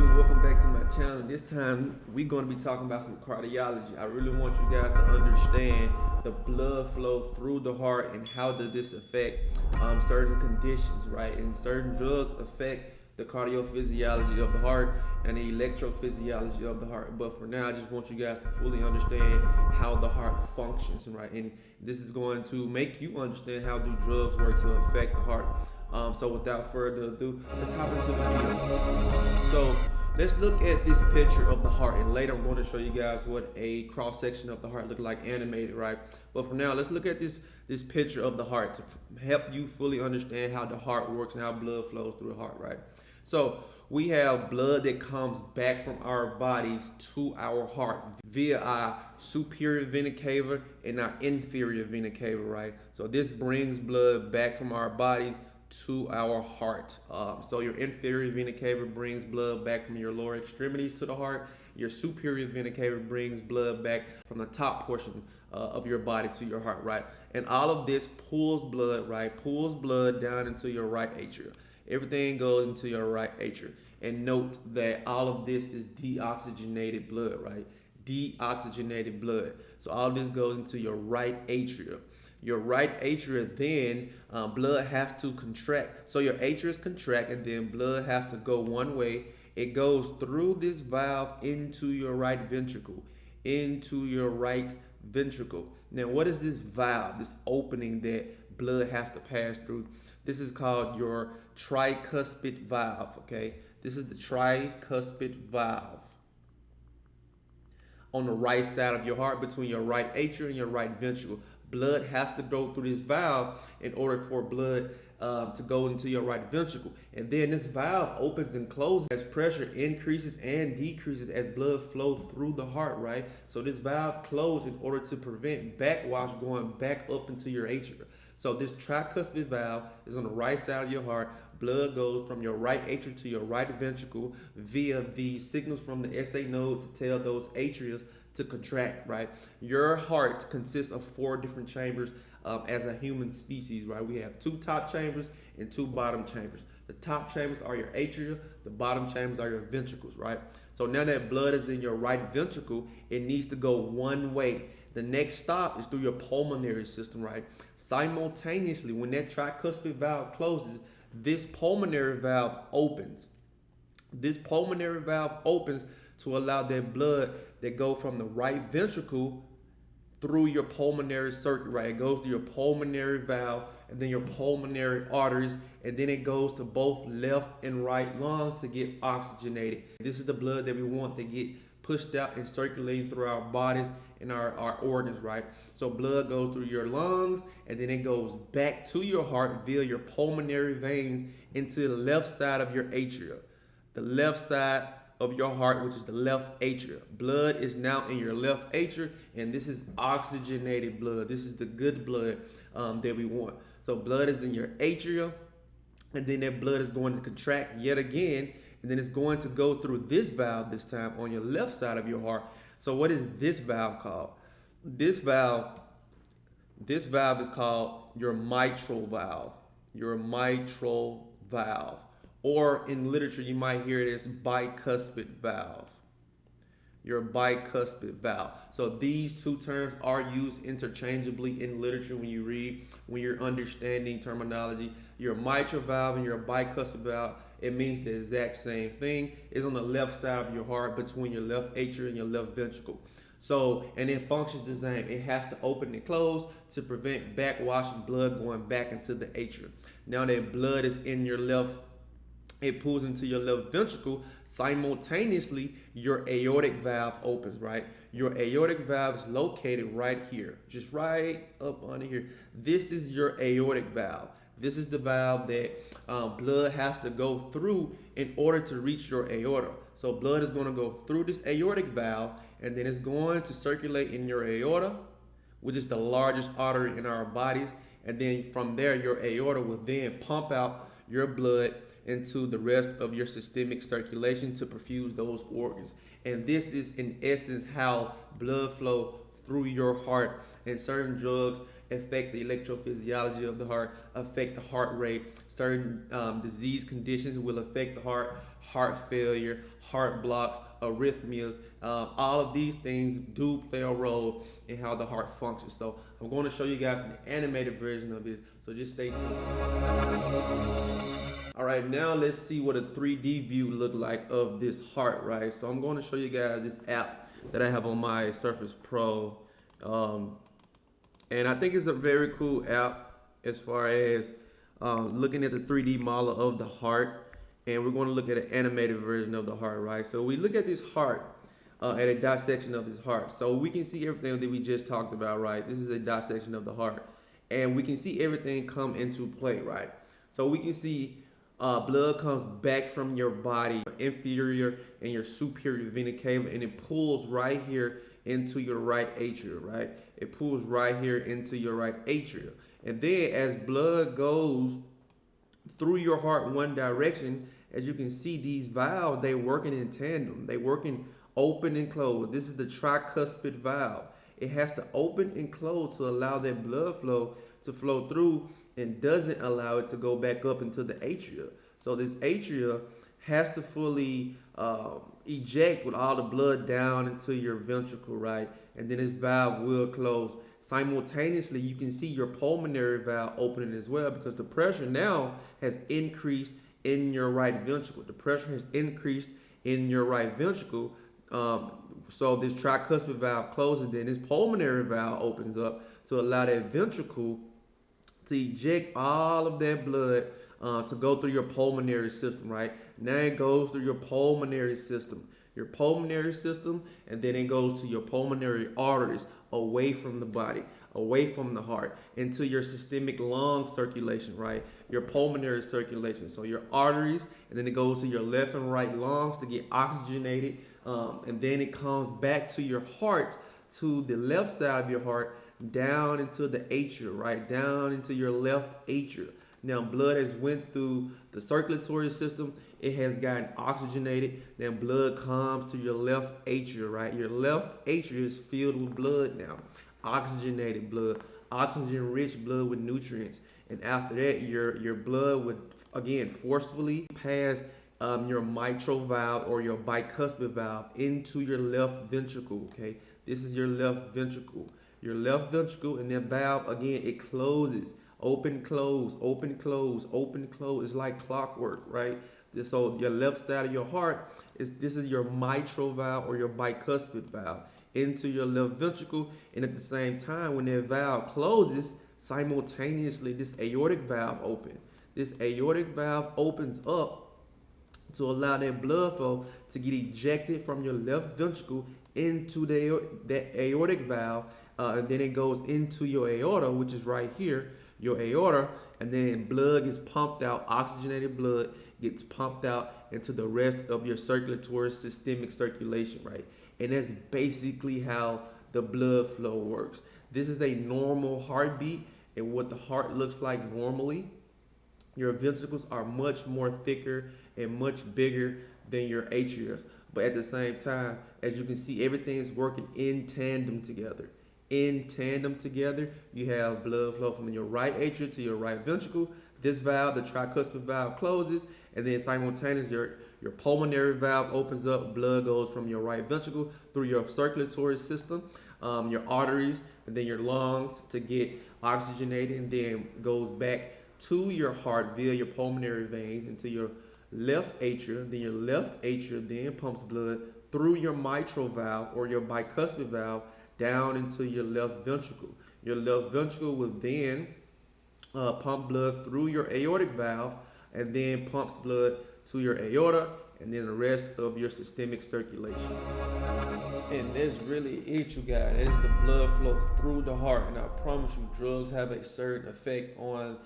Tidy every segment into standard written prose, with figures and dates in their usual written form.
YouTube, welcome back to my channel. This time we're going to be talking about some cardiology. I really want you guys to understand the blood flow through the heart and how does this affect certain conditions, right? And certain drugs affect the cardiophysiology of the heart and the electrophysiology of the heart. But for now, I just want you guys to fully understand how the heart functions, right? And this is going to make you understand how do drugs work to affect the heart. So without further ado, let's hop into the video. So let's look at this picture of the heart, and later I'm going to show you guys what a cross section of the heart look like animated, right? But for now, let's look at this picture of the heart to help you fully understand how the heart works and how blood flows through the heart, right? So we have blood that comes back from our bodies to our heart via our superior vena cava and our inferior vena cava, right? So this brings blood back from our bodies to our heart. So your inferior vena cava brings blood back from your lower extremities to the heart. Your superior vena cava brings blood back from the top portion of your body to your heart, right? And all of this pulls blood, right? Pulls blood down into your right atrium. Everything goes into your right atrium. And note that all of this is deoxygenated blood, right? Deoxygenated blood. So all of this goes into your right atrium. Your right atria, then blood has to contract. So your atria contract, and then blood has to go one way. It goes through this valve into your right ventricle, into your right ventricle. Now, what is this valve, this opening that blood has to pass through? This is called your tricuspid valve, okay? This is the tricuspid valve on the right side of your heart between your right atria and your right ventricle. Blood has to go through this valve in order for blood to go into your right ventricle. And then this valve opens and closes as pressure increases and decreases as blood flows through the heart, right? So this valve closes in order to prevent backwash going back up into your atria. So this tricuspid valve is on the right side of your heart. Blood goes from your right atria to your right ventricle via the signals from the SA node to tell those atria to contract, right? Your heart consists of 4 different chambers as a human species, right? We have 2 top chambers and 2 bottom chambers. The top chambers are your atria, the bottom chambers are your ventricles, right? So now that blood is in your right ventricle, it needs to go one way. The next stop is through your pulmonary system, right? Simultaneously, when that tricuspid valve closes, this pulmonary valve opens. This pulmonary valve opens to allow that blood that go from the right ventricle through your pulmonary circuit, right? It goes to your pulmonary valve and then your pulmonary arteries, and then it goes to both left and right lungs to get oxygenated. This is the blood that we want to get pushed out and circulating through our bodies and our organs, right? So blood goes through your lungs and then it goes back to your heart via your pulmonary veins into the left side of your atria. The left side of your heart, which is the left atria. Blood is now in your left atria, and this is oxygenated blood. This is the good blood that we want. So blood is in your atria, and then that blood is going to contract yet again, and then it's going to go through this valve this time on your left side of your heart. So what is this valve called? This valve is called your mitral valve. Your mitral valve. Or in literature, you might hear it as bicuspid valve. Your bicuspid valve. So these 2 terms are used interchangeably in literature when you're understanding terminology. Your mitral valve and your bicuspid valve, it means the exact same thing. It's on the left side of your heart between your left atria and your left ventricle. So, and it functions the same. It has to open and close to prevent backwashing blood going back into the atria. Now that blood is in your left, it pulls into your left ventricle. Simultaneously, your aortic valve opens, right? Your aortic valve is located right here, just right up under here. This is your aortic valve. This is the valve that blood has to go through in order to reach your aorta. So blood is going to go through this aortic valve, and then it's going to circulate in your aorta, which is the largest artery in our bodies. And then from there, your aorta will then pump out your blood into the rest of your systemic circulation to perfuse those organs. And this is in essence how blood flow through your heart. And certain drugs affect the electrophysiology of the heart, affect the heart rate. Certain disease conditions will affect the heart. heart failure, heart blocks, arrhythmias. All of these things do play a role in how the heart functions. So I'm going to show you guys an animated version of this. So just stay tuned. All right, now let's see what a 3D view look like of this heart, right? So I'm going to show you guys this app that I have on my Surface Pro. And I think it's a very cool app as far as looking at the 3D model of the heart. And we're going to look at an animated version of the heart, right? So we look at this heart, at a dissection of this heart. So we can see everything that we just talked about, right? This is a dissection of the heart. And we can see everything come into play, right? So we can see blood comes back from your body, inferior and your superior vena cava, and it pulls right here into your right atria, right? It pulls right here into your right atria. And then as blood goes through your heart one direction, as you can see, these valves, they working in tandem. They working open and close. This is the tricuspid valve. It has to open and close to allow that blood flow to flow through, and doesn't allow it to go back up into the atria. So this atria has to fully eject with all the blood down into your ventricle, right? And then this valve will close. Simultaneously, you can see your pulmonary valve opening as well, because the pressure now has increased in your right ventricle. The pressure has increased in your right ventricle. So this tricuspid valve closes, then this pulmonary valve opens up to allow that ventricle to eject all of that blood to go through your pulmonary system, right? Now it goes through your pulmonary system, and then it goes to your pulmonary arteries, away from the body, away from the heart, into your systemic lung circulation, right? Your pulmonary circulation, so your arteries, and then it goes to your left and right lungs to get oxygenated, and then it comes back to your heart, to the left side of your heart, down into the atria, right? Down into your left atria. Now blood has went through the circulatory system. It has gotten oxygenated. Then blood comes to your left atria, right? Your left atria is filled with blood now. Oxygenated blood, oxygen-rich blood with nutrients. And after that, your blood would, again, forcefully pass your mitral valve or your bicuspid valve into your left ventricle, okay? This is your left ventricle. Your left ventricle, and that valve, again, it closes. Open, close, open, close, open, close. It's like clockwork, right? So your left side of your heart, this is your mitral valve or your bicuspid valve into your left ventricle. And at the same time, when that valve closes, simultaneously this aortic valve opens. This aortic valve opens up to allow that blood flow to get ejected from your left ventricle into that aortic valve, and then it goes into your aorta, which is right here, your aorta, and then blood gets pumped out, oxygenated blood gets pumped out into the rest of your circulatory systemic circulation, right? And that's basically how the blood flow works. This is a normal heartbeat, and what the heart looks like normally. Your ventricles are much more thicker and much bigger than your atria. But at the same time, as you can see, everything is working in tandem together. In tandem together, you have blood flow from your right atria to your right ventricle. This valve, the tricuspid valve, closes, and then simultaneously your pulmonary valve opens up. Blood goes from your right ventricle through your circulatory system, your arteries, and then your lungs to get oxygenated, and then goes back to your heart via your pulmonary veins into your left atria. Then your left atria then pumps blood through your mitral valve or your bicuspid valve down into your left ventricle. Your left ventricle will then pump blood through your aortic valve, and then pumps blood to your aorta, and then the rest of your systemic circulation. And that's really it, you guys. That is the blood flow through the heart. And I promise you, drugs have a certain effect on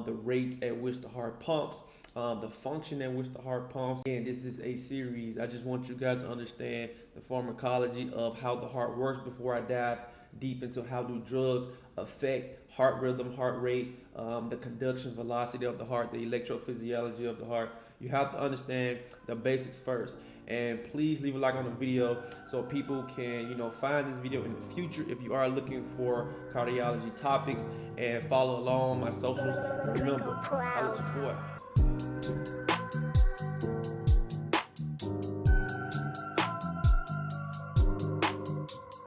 the rate at which the heart pumps, the function at which the heart pumps. And this is a series. I just want you guys to understand the pharmacology of how the heart works before I dive deep into how do drugs affect heart rhythm, heart rate, the conduction velocity of the heart, the electrophysiology of the heart. You have to understand the basics first. And please leave a like on the video so people can, find this video in the future if you are looking for cardiology topics, and follow along my socials. Remember, holla at your boy.